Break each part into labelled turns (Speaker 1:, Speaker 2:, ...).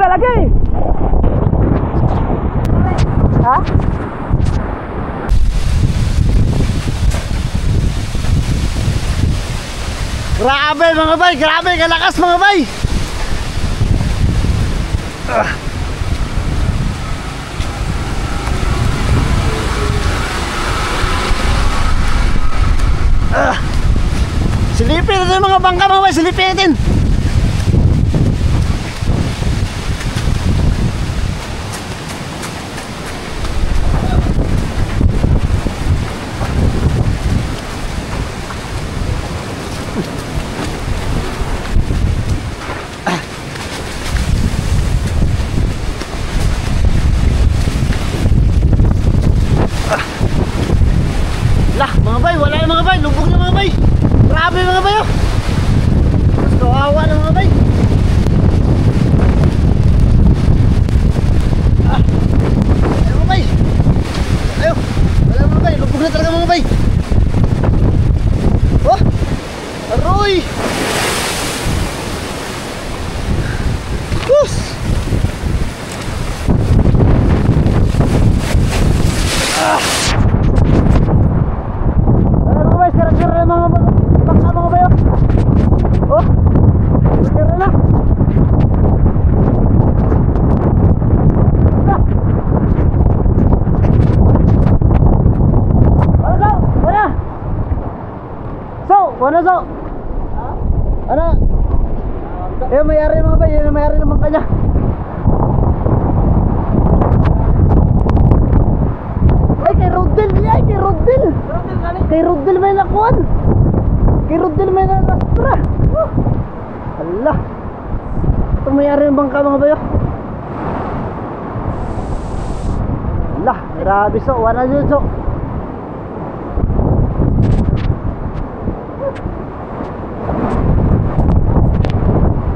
Speaker 1: lagi. Ha?
Speaker 2: Grabe mga bay, grabe kalakas mga bay. Silipin natin yung mga bangka mga bay, silipin natin. Lah mga bay, wala na mga bay, lubog na mga bay. Grabe mga bay oh. Mas kawawa na mga bay. Ayaw mga bay. Ayaw, wala mga bay, lubog na talaga mga bay. Oh, aroy. Kus. Ano so? Ano? Eh mayari mga bay, yun mayari naman kanya. Ay kay Rodel, ay kay Rodel. Kay Rodel may nakuan. Kay Rodel may narastra. Allah. Ito mayari ng bangka mga bayo. Allah, grabe so, wala dyan so.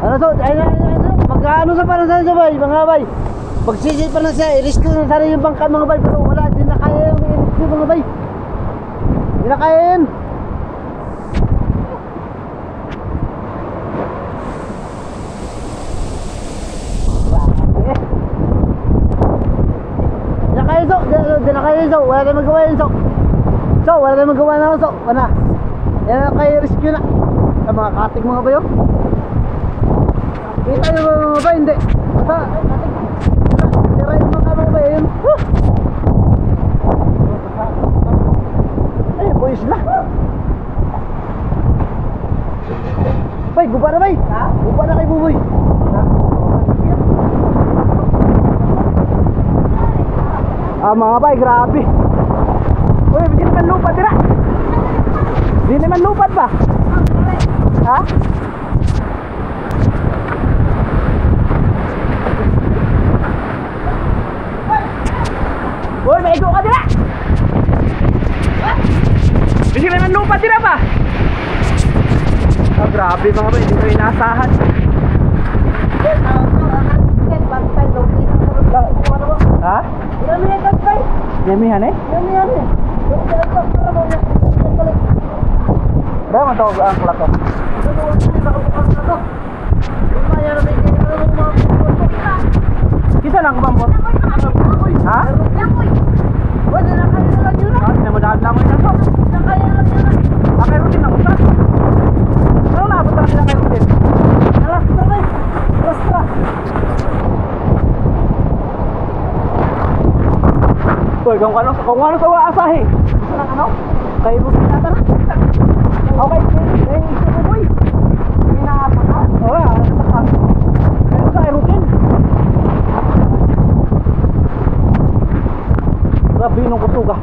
Speaker 2: Ano so, magkaano sa parang sa bay, mga bay. Pagsisit pa na siya, i-risk na sana yung bangka mga bay. Pero wala, di na kaya yung i-risk yung mga bay. Di na kaya yun. Di na kaya yun so, di na kaya yun so. Wala tayong magawa yun so. So, wala tayong magawa na so. Wala. Yan na kaya i-risk yun na. Ang mga katik mga bayo. Kita nyo ba mga bay? Hindi. Basta, tira yung mga bay. Ayun. Ay, boys na. Bay, guba na bay. Guba na kay Buboy. Mga bay, grabe. Uy, hindi naman lupad tira. Hindi naman lupad ba? Ha? Uy, maigo ka dira! Hindi naman lupa dira pa! Oh, grabe mga ba, hindi ko inaasahan. Ha? Yamihan eh? Yamihan eh. Berapa matawag ang klato? Kisa lang kabambot? Ha? Pwede na kayo na lang yun na. Hindi na madahagla mo yun na. Na kayo na lang yun na. Kay Rutin lang usta. Ano naabot lang sila kay Rutin? Alastra na eh. Alastra. Uy, kung ano sa waasahe. Gusto lang ano? Kay Rutin nata na. Okay, kay Sukuboy. Hindi na apaka. Oo, apaka. Kaya sa kay Rutin. Grabe nung kutuga.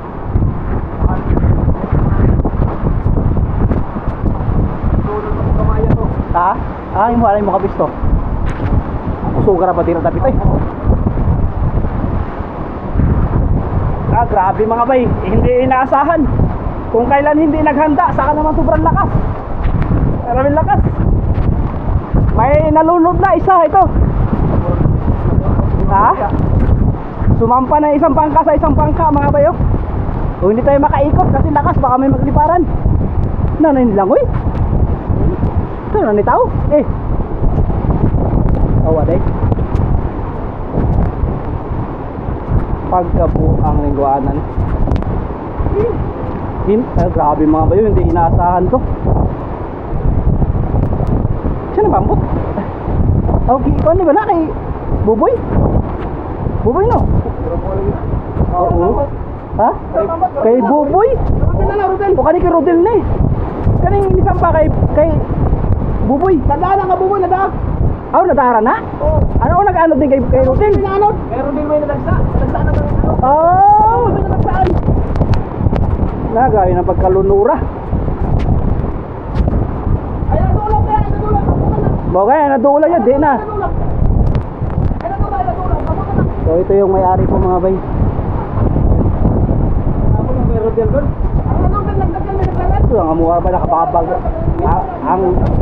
Speaker 2: Ha? Ah, yung halay mo kabisto. Kusuga na ba tira tapit ay? Ah, grabe mga bay. Hindi inaasahan. Kung kailan hindi naghanda, saka naman sobrang lakas. Maraming lakas. May nalunod na isa ito. Ha? Sumampa na isang bangka sa isang bangka mga bayo. Kung hindi tayo makaikot kasi lakas, baka may magliparan. Nanayin lang uy. Ito nanay tao. Eh. Awa day. Pagkabuang lingguanan. Grabe mga bayo, hindi inaasahan to. Siya nabambot. Okay, ikaw ba na kay Buboy? Buboy no? Oo. Ha? Kay Buboy? O kani kay Rodel na eh. Kaning inisan pa kay Buboy. Nadaan nga Buboy, nadaan. Oh, nadara na? Oo. Ano nag-ano din kay Rodel? Ano? Kay Rodel may nadagsa. Nadagsa na ba ano? Oh! May nadagsaan. Nagay ng pagkalunura. Ay natulog kaya, natulog. Mo kaya natulog yan, di na. Ay natulog. So ito yung may-ari po mga bay. Ako lang may Rodel doon. Ano nagdagdagan may naglalat? So ang amuha ba nakababag.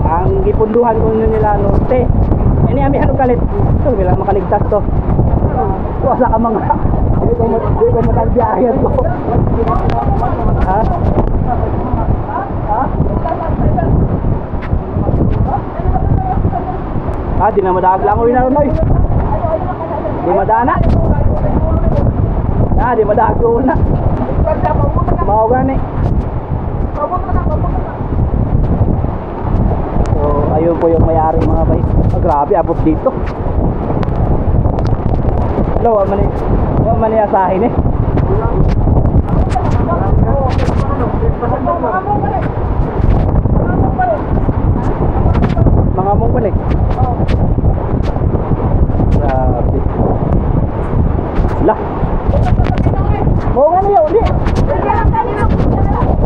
Speaker 2: Ang gipunduhan ko nila norte. Ini ami hanong kalit. So bilang makaligtas to. Wala ka mga di ko matagbiyahin ko. Ha? Ha? Di na madaag lang uwi na rin oy. Di madana. Ha? Di madaag uwi na. Mau gani. So ayun po yung may-ari mga bay. Grabe abot dito. Hello, wala man asahin eh. Mga mong pala eh. Grabe. Lah. Oo nga niyo, uli.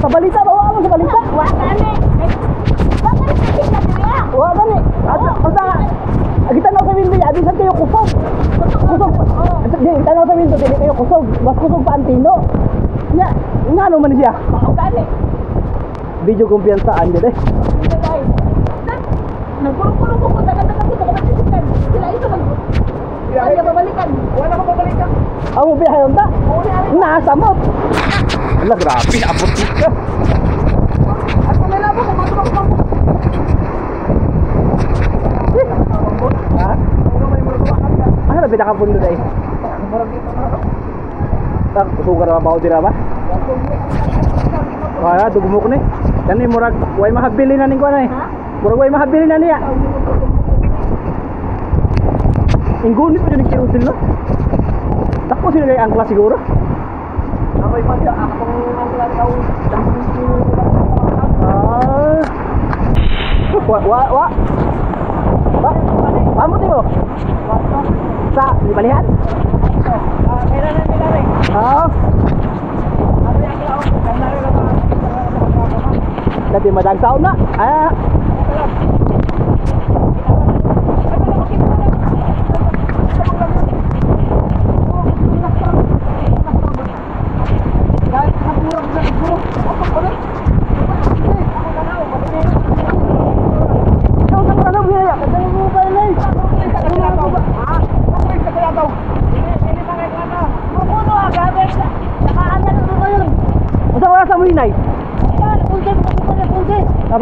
Speaker 2: Sa balita, bawa mo sa balita. Wala gani. Basta agitan sa window, adi sa kayo kusog. Kusog. Tanaw sa window, dili kayo kusog. Mas kusog pa antino. Nya, ngano man siya? Gani. Video kumpiyansaan gid eh. Nagpuro-puro ko dagan-dagan ko sa sisikan. Sila ito mag. Kaya babalikan. Wala ko babalikan. Amo biyahe unta? Nasamot. Ala grabe, abot dito. At kung nilabo ko matulog. Ha? Ano na pinakapundo na eh? Tak, sugar na ba o dira ba? Wala, dugmok na eh. Yan eh, murag, way mahabili na ning ko na eh. Murag way mahabili na niya. Inggunit pa yun yung kirusin no? Takpo sila kay angkla siguro. Namay pa siya, akong angkla ikaw. Wa? Pamuti mo? Sa libalihan? Kailan na nila rin? Oo. Dati madagsaw na.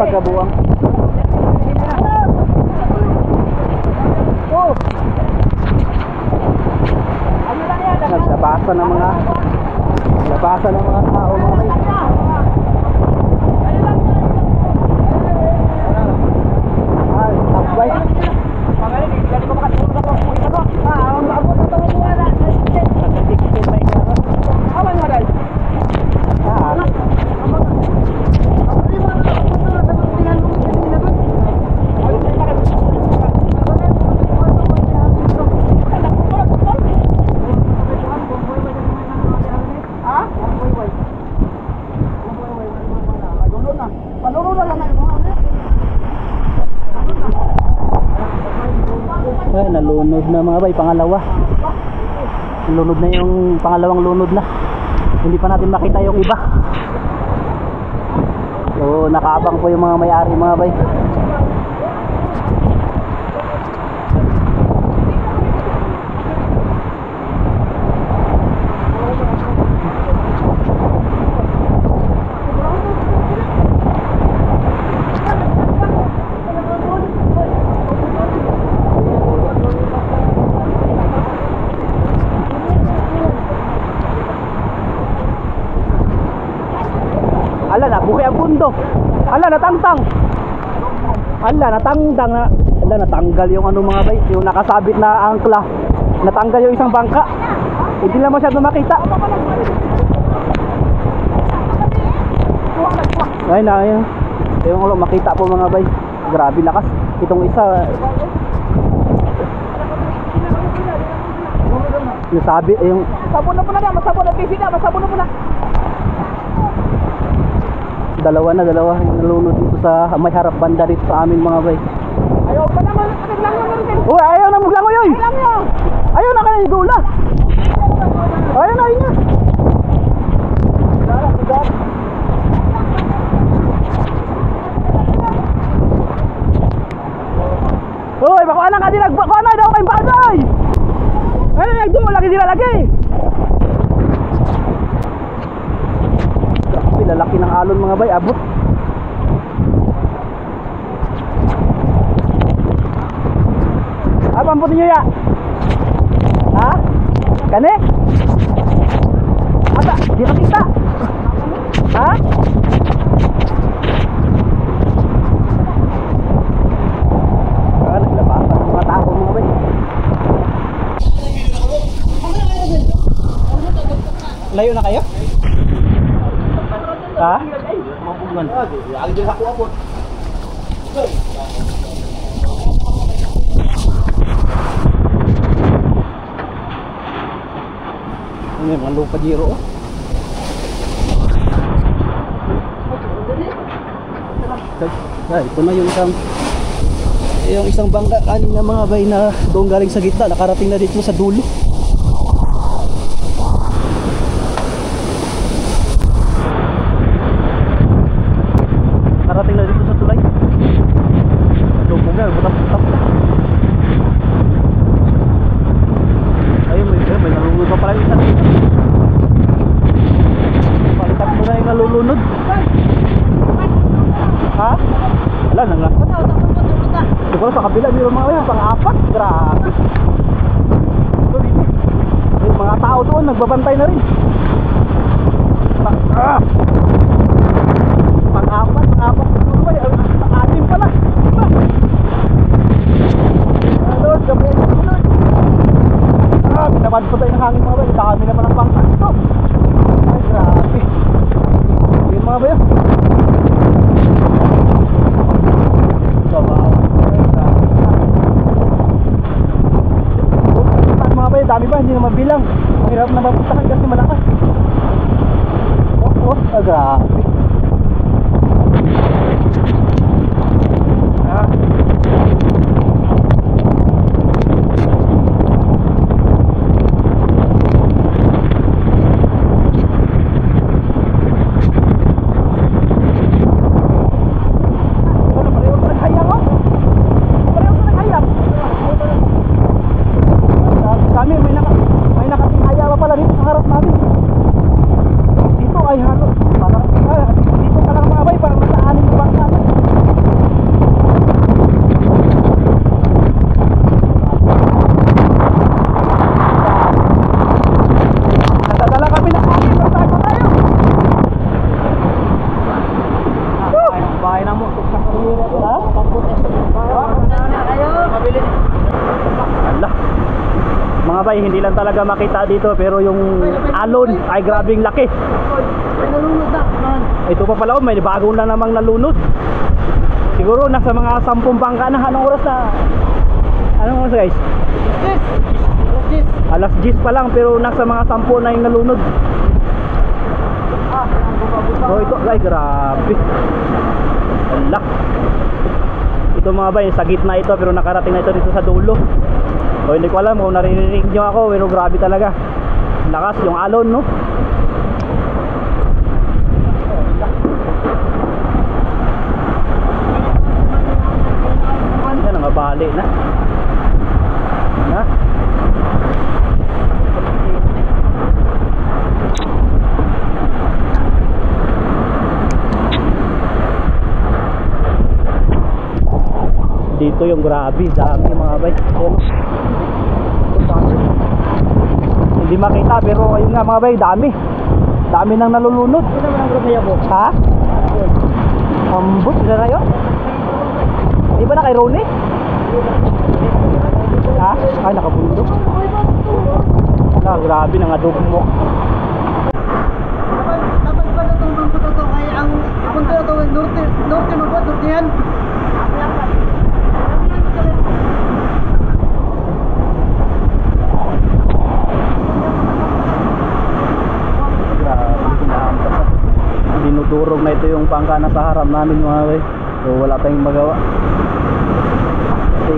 Speaker 2: Magkabuang. Oh. Naglabasan ng mga tao mga may. Sabay. Jadi ko makatulog ako. Ang abot na tawo mo na. Awan mo dai. Ay, nalunod na mga bay, pangalawa. Lunod na yung pangalawang lunod na. Hindi pa natin makita yung iba. So, nakaabang po yung mga may-ari mga bay. Ala na, buhay ang pundo. Ala, natangtang. Ala, natangtang na. Ala, natanggal yung ano mga bay, yung nakasabit na angkla. Natanggal yung isang bangka. Hindi lang masyado makita. Ay na, ayun. Yung ulo, makita po mga bay. Grabe lakas. Itong isa. Yung sabi, yung...
Speaker 1: Masabon na po na, masabon na, busy na, masabon na po na.
Speaker 2: Dalawa yung nalunod dito sa may harap banda dito sa amin mga bay.
Speaker 1: Ayaw pa naman, naglango na rin.
Speaker 2: Uy, ayaw na maglangoy oy! Ayaw na kayo dula! Ayaw na, ayaw na! Uy, bakuha na ka din, bakuha na daw kayong bagay! Ayun, nagdumo lagi sila lagi! Grabe, lalaki ng alon mga bay, abot. Apa ampun nyo ya? Ha? Kani? Ata, di nakita. Ha? Naglabasan ng mga tao mga bay. Layo na kayo? Ha? Mabugan. Agi din ako apot. Ini mga lupa jiro. Ay, ito na yung isang bangka kanina mga bay na doon galing sa gitna, nakarating na dito sa dulo. Nakarating na dito sa tulay. Lubog na, butas-butas na. Ayun, may nalulunod pa pala yung isa. Palitan mo na yung nalulunod. Ha? Wala na nga. Siguro sa kabila, mayroon mga yan, pang-apat. Grabe. Ito dito. May mga tao doon, nagbabantay na rin. Pang-apat. Pang-anim pala. Lord, gabi yan. Pinabad po tayo ng hangin mga bayo. Dami naman ang bangka ito. Ay, grabe. Yun mga bayo. Mga bayo, dami ba? Hindi na mabilang. Mahirap na mapuntahan kasi malakas. Grabe. Mga bay, hindi lang talaga makita dito pero yung alon ay grabing laki. Ito pa pala, may bagong na namang nalunod. Siguro nasa mga 10 bangka na. Anong oras na? Anong oras guys? Alas 10 pa lang pero nasa mga 10 na yung nalunod. So ito ay grabe. Alak. Ito mga bay, sa gitna ito pero nakarating na ito dito sa dulo. So hindi ko alam kung naririnig nyo ako, pero grabe talaga. Lakas yung alon, no? Yan ang mabali na. Dito yung grabe, dami mga bay. Hindi makita pero ayun nga mga bay, dami. Dami nang nalulunod. Sino naman ang grupo niya po? Ha? Ambot, sila na yun? Di ba na kay Ronnie? Ha? Ay, nakabundok. Ah, grabe, nangadugong mo.
Speaker 3: Dapat ba na itong bangko to kaya ang punto na ito norte mo po, nortehan?
Speaker 2: Dinudurog na ito yung pangkana sa harap namin mga bay. So wala tayong magawa. Kasi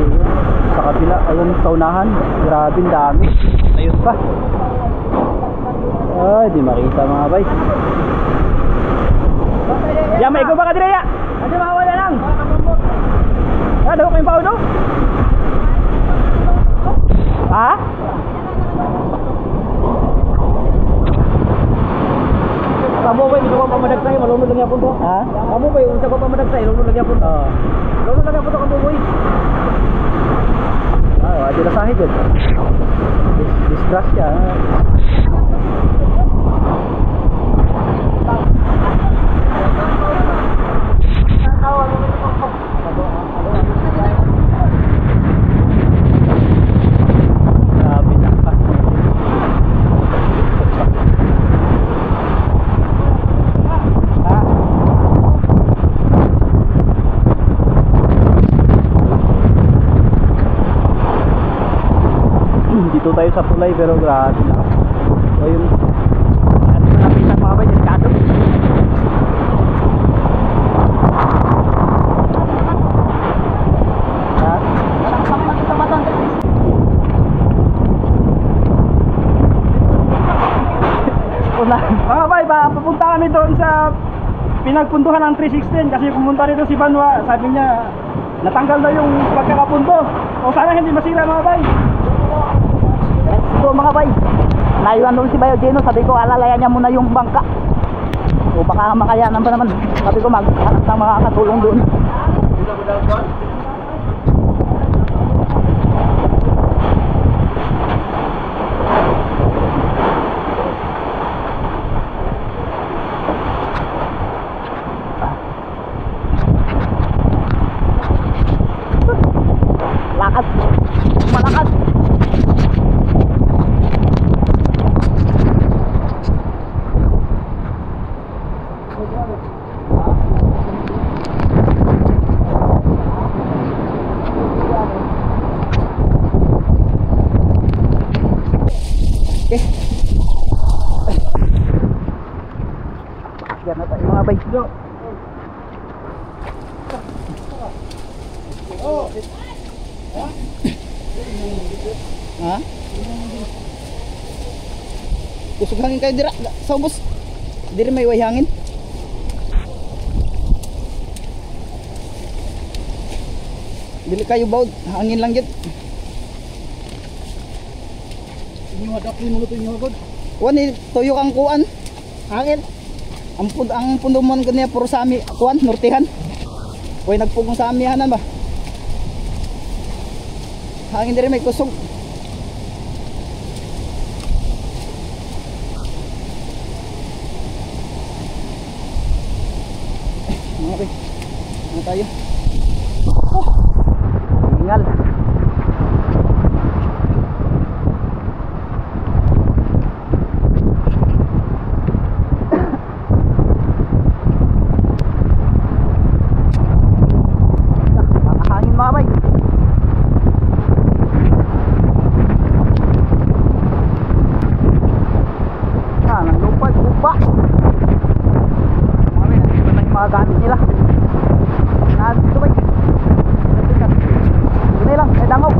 Speaker 2: sa kabila, ayun sa unahan, grabe dami. Ayun pa. Ay, di makita mga bay. Ya, may ikaw ba ka dire ya? Kasi mawala lang. Ah, daw kayong paudo? Ha?
Speaker 1: Kamu ba yung pamadagsay, malunod lang yapon to?
Speaker 2: Ha?
Speaker 1: Kamu ba yung pamadagsay, malunod lang yapon to?
Speaker 2: Oo.
Speaker 1: Malunod lang yapon to kamu boy.
Speaker 2: Ah, ada na sahid yun. Disgrasya. Grabe na ka. Dito tayo sa tulay pero grabe na. So yun, ano na napisan mga bay, delikado. Ha? Mga bay, papunta kami doon sa pinagpuntuhan ng 316 kasi pumunta rito si Banwa, sabi niya natanggal na yung pagkakapunto. O sana hindi masira mga bay.
Speaker 3: Ito mga bay, naiwan doon si Bayo Gino, sabi ko alalayan niya muna yung bangka. O baka makayanan pa naman, sabi ko maghanap ng mga katulong doon. Lakas, malakas. Yan na tayo mga bay. Ha? Kusog hangin kayo dira sa ubos. Diri may way hangin. Dili kayo baud, hangin lang gid.
Speaker 2: Inyo hadap ni mo inyo god.
Speaker 3: Wani tuyo kang kuan. Hangin. Ang pundo man kaniya puro sa ami kuan nortehan. Way nagpugong sa amihanan ba? Hangin diri may kusog. Okay. Ano tayo? Oh. Ingal. Nakahangin mga bay. Nang lupa. Mga bay, nandito na yung mga gamit nila. Nandito bay. Gini lang, may dangaw.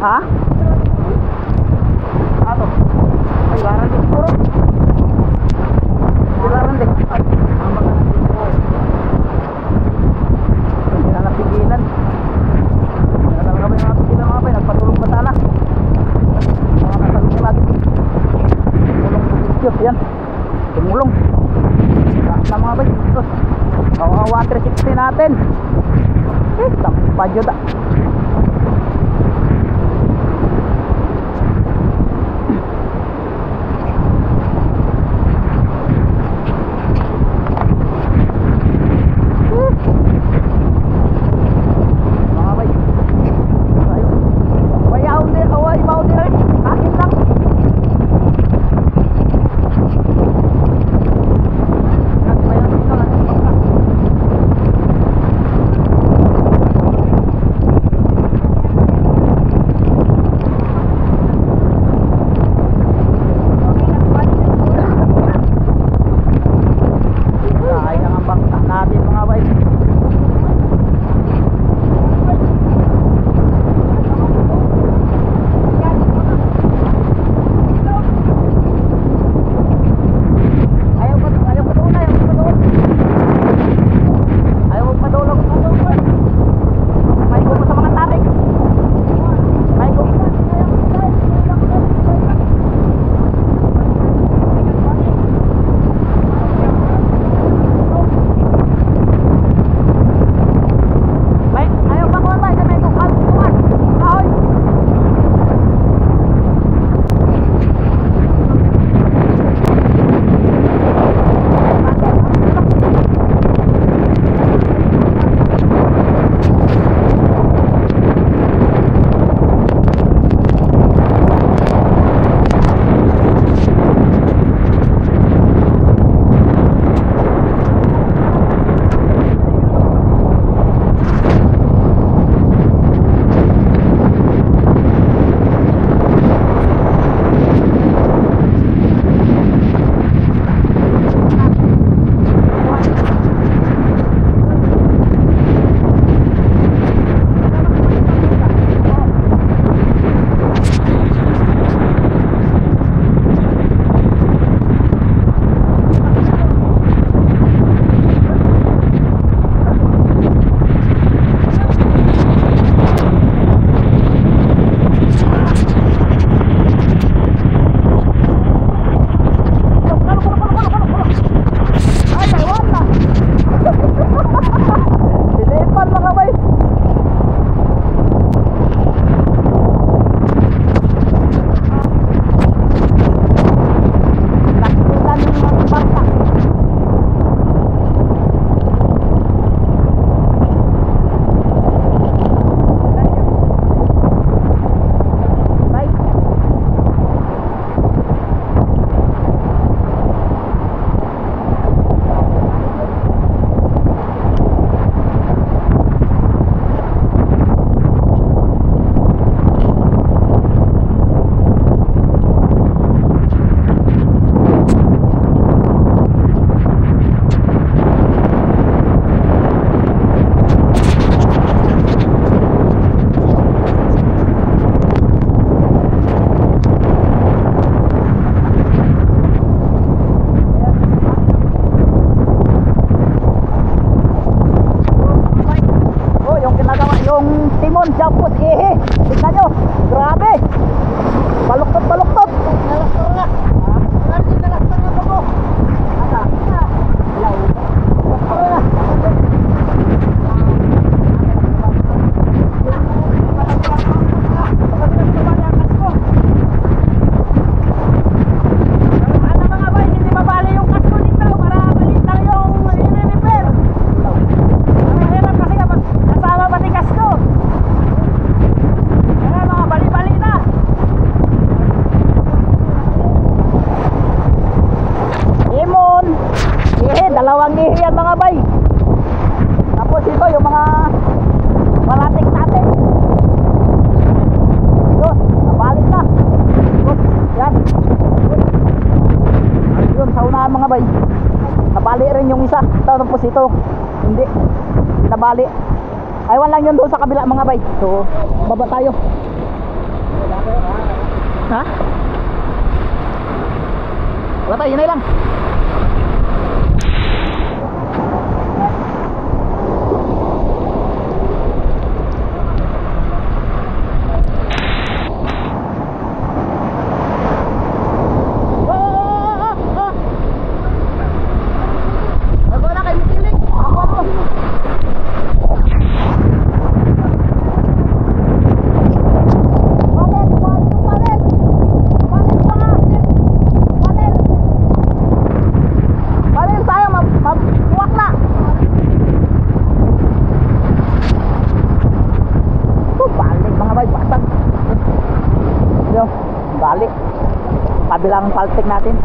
Speaker 3: Ha? Ato. Ay, laran din siguro. Laran din. Ay, hindi na napigilan. Hindi na talaga ba yung napigilan mga bay? Nagpatulong pa sana. Mga kasalungan natin. Tumulong sa video. Yan. Tumulong. Na mga bay. Kawawa 360 natin. Sampai pa dyan. Dalawang ihi yan mga bay. Tapos ito yung mga malatik natin. Yun, nabalik na. Yan. Yun, sa unahan mga bay. Nabali rin yung isa. Tapos ito, hindi nabali. Aywan lang yun doon sa kabila mga bay. So, baba tayo. Ha? Wala tayo, yun na lang. Balik kabilang paltik natin.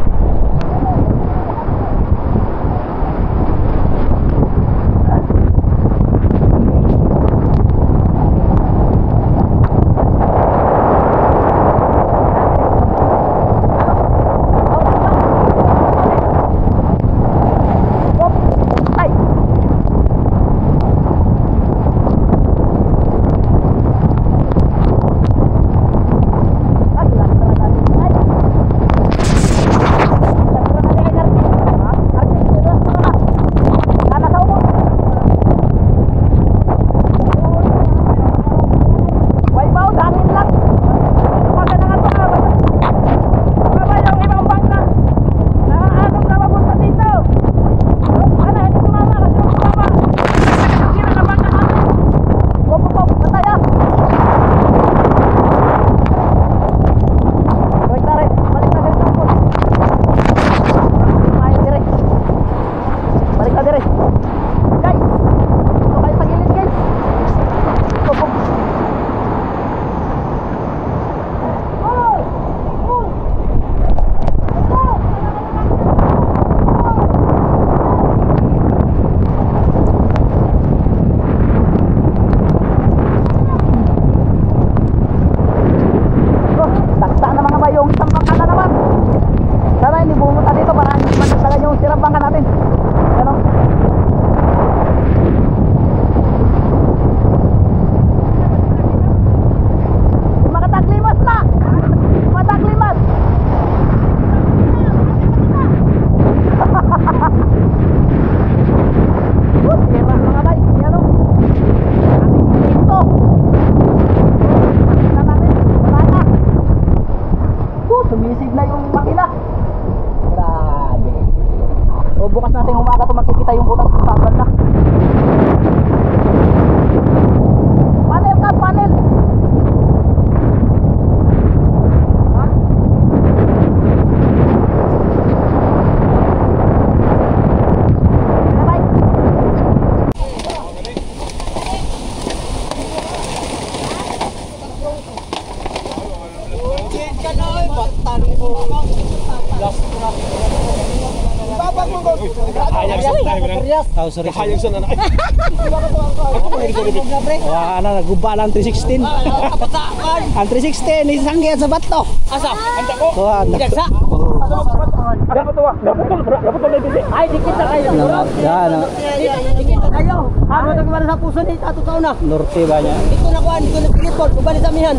Speaker 3: Sumisig na yung makina. Grabe. O bukas natin umaga ito makikita yung butas ng saban na. Panel ka, panel. Ha? Bye.
Speaker 1: Hayag sa nanay. Wala na, naguba lang 316. Ang 316, isang kaya sa bato.
Speaker 2: Asa? Anda ko?
Speaker 1: Dagsa.
Speaker 2: Dapat to. Dapat to lebih.
Speaker 3: Ay, dikit na kayo.
Speaker 1: Yan.
Speaker 3: Dikit na kayo. Ano ito kumana sa puso ni Tato Taon na?
Speaker 1: Norte ba niya?
Speaker 3: Dito na kuhan, dito na pigit po. Kubali sa amihan.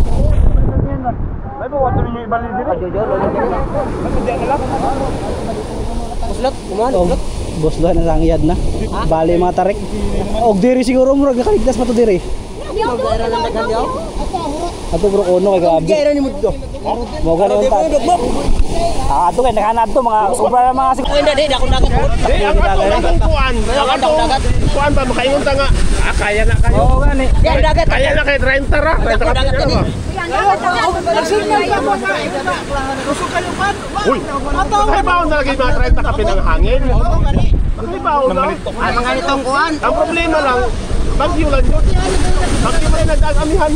Speaker 2: May bawa to ninyo ibalik diri.
Speaker 3: Jojo, lolo dito.
Speaker 2: Diyan na lang.
Speaker 3: Buslot, kumahan,
Speaker 1: Oh,
Speaker 3: buslot.
Speaker 1: boslo na lang yad na. Bali mga tarik. Og diri siguro murag nakaligtas pa to diri.
Speaker 3: Magkaira lang naghandiyaw.
Speaker 1: Ato bro ono kay grabe.
Speaker 3: Magkaira ni Muddo.
Speaker 1: Mo gani unta. Ato kay nakahanap to mga ubra mga
Speaker 3: Ako hindi, ako dagat.
Speaker 2: Di ang atong kuan. Ang dagat. Kuan pa makaingon ta nga. Kaya na kayo.
Speaker 1: Oo gani.
Speaker 3: Di ang dagat.
Speaker 2: Kaya na kay 30 ra.
Speaker 3: Ako dagat
Speaker 2: Kaya
Speaker 3: tadi.
Speaker 2: Uy. Ay baon na lagi mga 30 ka pinang hangin. Ay baon na.
Speaker 3: Ay, mga nitong kuhan.
Speaker 2: Ang problema lang, bagyo lang yun. Bagyo pa rin nag-amihan.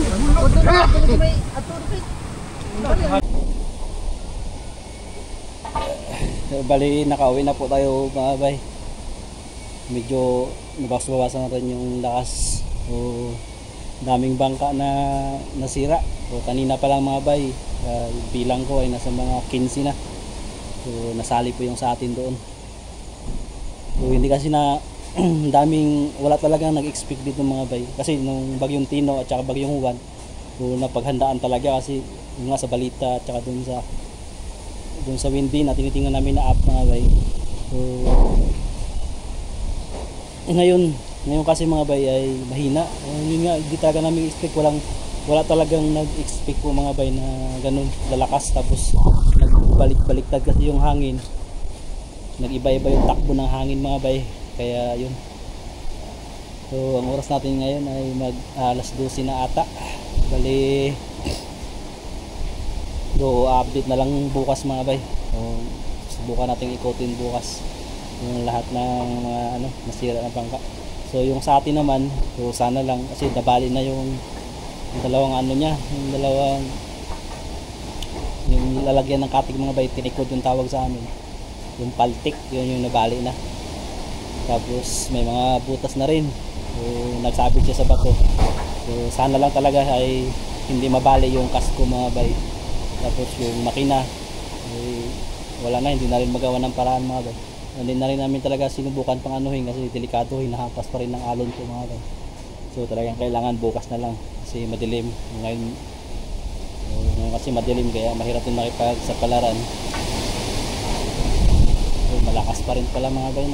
Speaker 1: Bali nakauwi na po tayo mga bay. medyo nabawas-bawasan na rin yung lakas. So daming bangka na nasira. So kanina pa lang mga bay, bilang ko ay nasa mga 15 na. So nasali po yung sa atin doon. So hindi kasi na daming, wala talagang nag-expect dito mga bay. Kasi nung bagyong Tino at saka bagyong Juan, so napaghandaan talaga kasi yung nga sa balita at saka doon sa Windy na tinitingnan namin na app mga bay. So ngayon kasi mga bay ay mahina. Yun nga, hindi talaga namin expect, wala talagang nag-expect po mga bay na ganun lalakas, tapos nagbalik-baliktad kasi yung hangin, nag-iba-iba yung takbo ng hangin mga bay, kaya yun. So ang oras natin ngayon ay alas 12 na ata, bali update na lang bukas mga bay. So subukan natin ikutin bukas yung lahat ng nasira na bangka. So yung sa atin naman, so sana lang kasi nabali na yung dalawang yung lalagyan ng katig mga bay, tinikod yung tawag sa amin, yung paltik, yun yung nabali na. Tapos may mga butas na rin, so nagsabit siya sa bato. So sana lang talaga ay hindi mabali yung kasko mga bay. Tapos yung makina ay wala na, hindi na rin magawa ng paraan mga bay. Hindi na rin namin talaga sinubukan pang anuhin kasi delikado, hinahampas pa rin ng alon ko mga bay. So talagang kailangan bukas na lang kasi madilim ngayon. Kasi madilim kaya mahirap din makipagsapalaran. So malakas pa rin pala mga bay,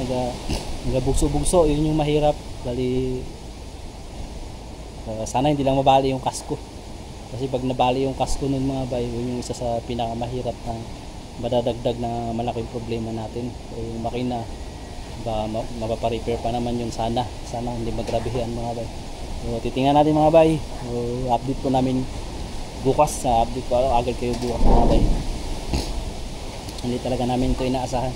Speaker 1: nagabugso-bugso, yun yung mahirap. Bali sana hindi lang mabali yung kasko. Kasi pag nabali yung kasko nun mga bay, yun yung isa sa pinakamahirap na madadagdag na malaking problema natin. So yung makina mapaparepair pa naman yun, sana hindi magrabihan mga bay. So titingnan natin mga bay. So update po namin bukas, sa update ko agad kayo bukas mga bay. Hindi talaga namin ito inaasahan.